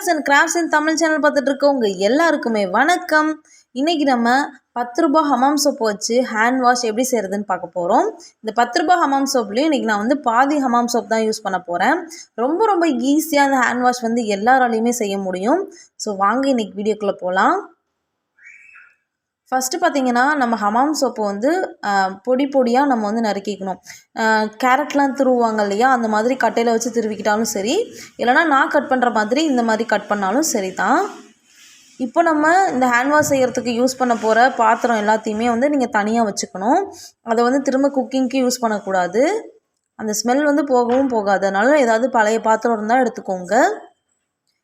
Hacks and crafts in Tamil channel பார்த்துட்டு இருக்கவங்க எல்லாருக்குமே வணக்கம். இன்றைக்கி நம்ம 10 ரூபாய் ஹமாம் சோப்பு வச்சு ஹேண்ட் வாஷ் எப்படி செய்கிறதுன்னு பார்க்க போகிறோம். இந்த 10 ரூபாய் ஹமாம் சோப்லேயும் இன்றைக்கி நான் வந்து பாதி ஹமாம் சோப் தான் யூஸ் பண்ண போகிறேன். ரொம்ப ஈஸியாக அந்த ஹேண்ட் வாஷ் வந்து எல்லாராலையுமே செய்ய முடியும். ஸோ வாங்க இன்றைக்கி வீடியோக்குள்ளே போகலாம். ஃபஸ்ட்டு பார்த்திங்கன்னா நம்ம ஹமாம் சோப்பை வந்து பொடியாக நம்ம வந்து நறுக்கிக்கணும். கேரட்லாம் துருவாங்க இல்லையா, அந்த மாதிரி கட்டையில் வச்சு திருவிக்கிட்டாலும் சரி, இல்லைனா நான் கட் பண்ணுற மாதிரி இந்த மாதிரி கட் பண்ணாலும் சரி தான். இப்போ நம்ம இந்த ஹேண்ட் வாஷ் செய்கிறதுக்கு யூஸ் பண்ண போகிற பாத்திரம் எல்லாத்தையுமே வந்து நீங்கள் தனியாக வச்சுக்கணும். அதை வந்து திரும்ப குக்கிங்க்கு யூஸ் பண்ணக்கூடாது. அந்த ஸ்மெல் வந்து போகவும் போகாது. அதனால் ஏதாவது பழைய பாத்திரம் இருந்தால் எடுத்துக்கோங்க.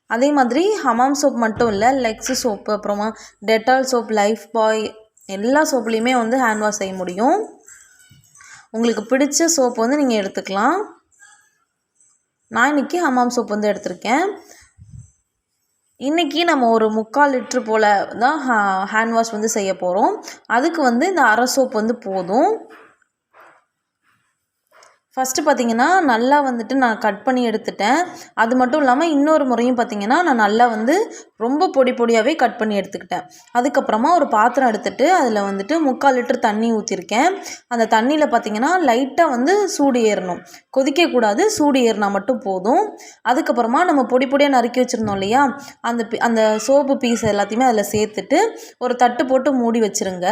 அதே மாதிரி ஹமாம் சோப் மட்டும் இல்லை, லெக்ஸு சோப்பு, அப்புறமா டெட்டால் சோப், லைஃப் பாய், எல்லா சோப்லேயுமே வந்து ஹேண்ட் வாஷ் செய்ய முடியும். உங்களுக்கு பிடிச்ச சோப்பு வந்து நீங்கள் எடுத்துக்கலாம். நான் இன்றைக்கி ஹமாம் சோப் வந்து எடுத்திருக்கேன். இன்றைக்கி நம்ம ஒரு 3/4 லிட்ரு போல் தான் ஹேண்ட் வாஷ் வந்து செய்ய போகிறோம். அதுக்கு வந்து இந்த அரை சோப் வந்து போதும். ஃபஸ்ட்டு பார்த்திங்கன்னா நல்லா வந்துட்டு நான் கட் பண்ணி எடுத்துட்டேன். அது மட்டும் இல்லாமல் இன்னொரு முறையும் பார்த்திங்கன்னா நான் நல்லா வந்து ரொம்ப பொடியாகவே கட் பண்ணி எடுத்துக்கிட்டேன். அதுக்கப்புறமா ஒரு பாத்திரம் எடுத்துகிட்டு அதில் வந்துட்டு 3/4 லிட்டர் தண்ணி ஊற்றிருக்கேன். அந்த தண்ணியில் பார்த்திங்கன்னா லைட்டாக வந்து சூடு ஏறணும், கொதிக்கக்கூடாது, சூடு ஏறினா மட்டும் போதும். அதுக்கப்புறமா நம்ம பொடியாக நறுக்கி வச்சுருந்தோம் இல்லையா, அந்த சோப்பு பீஸ் எல்லாத்தையுமே அதில் சேர்த்துட்டு ஒரு தட்டு போட்டு மூடி வச்சுருங்க.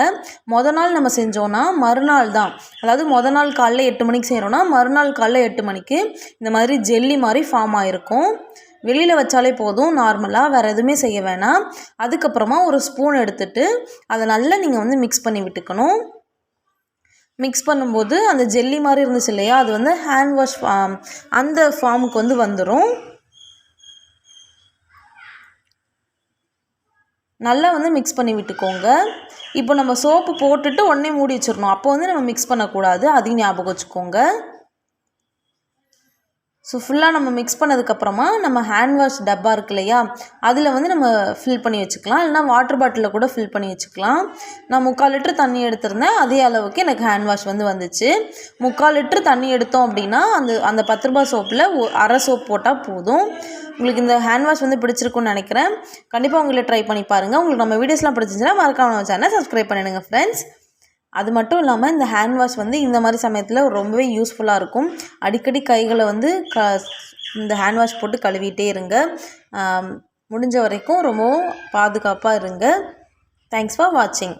நாள் நம்ம செஞ்சோன்னா மறுநாள் தான், அதாவது நாள் காலைல 8 மணிக்கு செய்கிறோன்னா மறுநாள் காலைல 8 மணிக்கு இந்த மாதிரி ஜெல்லி மாதிரி ஃபார்ம் ஆகிருக்கும். வெளியில் வச்சாலே போதும், நார்மலாக வேறு எதுவுமே செய்ய வேணாம். அதுக்கப்புறமா ஒரு ஸ்பூன் எடுத்துகிட்டு அதை நல்லா நீங்கள் வந்து மிக்ஸ் பண்ணி விட்டுக்கணும். மிக்ஸ் பண்ணும்போது அந்த ஜெல்லி மாதிரி இருந்துச்சு இல்லையா, அது வந்து ஹேண்ட் வாஷ் அந்த ஃபார்முக்கு வந்து வந்துடும். நல்லா வந்து மிக்ஸ் பண்ணி விட்டுக்கோங்க. இப்போ நம்ம சோப்பு போட்டுட்டு உடனே மூடி வச்சிடணும். அப்போ வந்து நம்ம மிக்ஸ் பண்ணக்கூடாது, அதையும் ஞாபகம் வச்சுக்கோங்க. ஸோ ஃபுல்லாக நம்ம மிக்ஸ் பண்ணதுக்கப்புறமா நம்ம ஹேண்ட் வாஷ் டப்பா இருக்கு இல்லையா, அதில் வந்து நம்ம ஃபில் பண்ணி வச்சுக்கலாம். இல்லைனா வாட்டர் பாட்டிலில் கூட ஃபில் பண்ணி வச்சுக்கலாம். நான் 3/4 லிட்டர் தண்ணி எடுத்திருந்தேன், அதே அளவுக்கு எனக்கு ஹேண்ட் வாஷ் வந்து வந்துச்சு. 3/4 லிட்டர் தண்ணி எடுத்தோம் அப்படின்னா அந்த 10 ரூபாய் சோப்பில் அரை சோப் போட்டால் போதும். உங்களுக்கு இந்த ஹேண்ட் வாஷ் வந்து பிடிச்சிருக்குன்னு நினைக்கிறேன். கண்டிப்பாக உங்களை ட்ரை பண்ணி பாருங்கள். உங்களுக்கு நம்ம வீடியோஸ்லாம் பிடிச்சிருந்துச்சுன்னா மறக்காம நம்ம சேனலை சப்ஸ்கிரைப் பண்ணிடுங்க ஃப்ரெண்ட்ஸ். அது மட்டும் இல்லாமல் இந்த ஹேண்ட் வாஷ் வந்து இந்த மாதிரி சமயத்தில் ரொம்பவே யூஸ்ஃபுல்லாக இருக்கும். அடிக்கடி கைகளை வந்து இந்த ஹேண்ட் வாஷ் போட்டு கழுவிட்டே இருங்க. முடிஞ்ச வரைக்கும் ரொம்பவும் பாதுகாப்பாக இருங்க. தேங்க்ஸ் ஃபார் வாட்சிங்.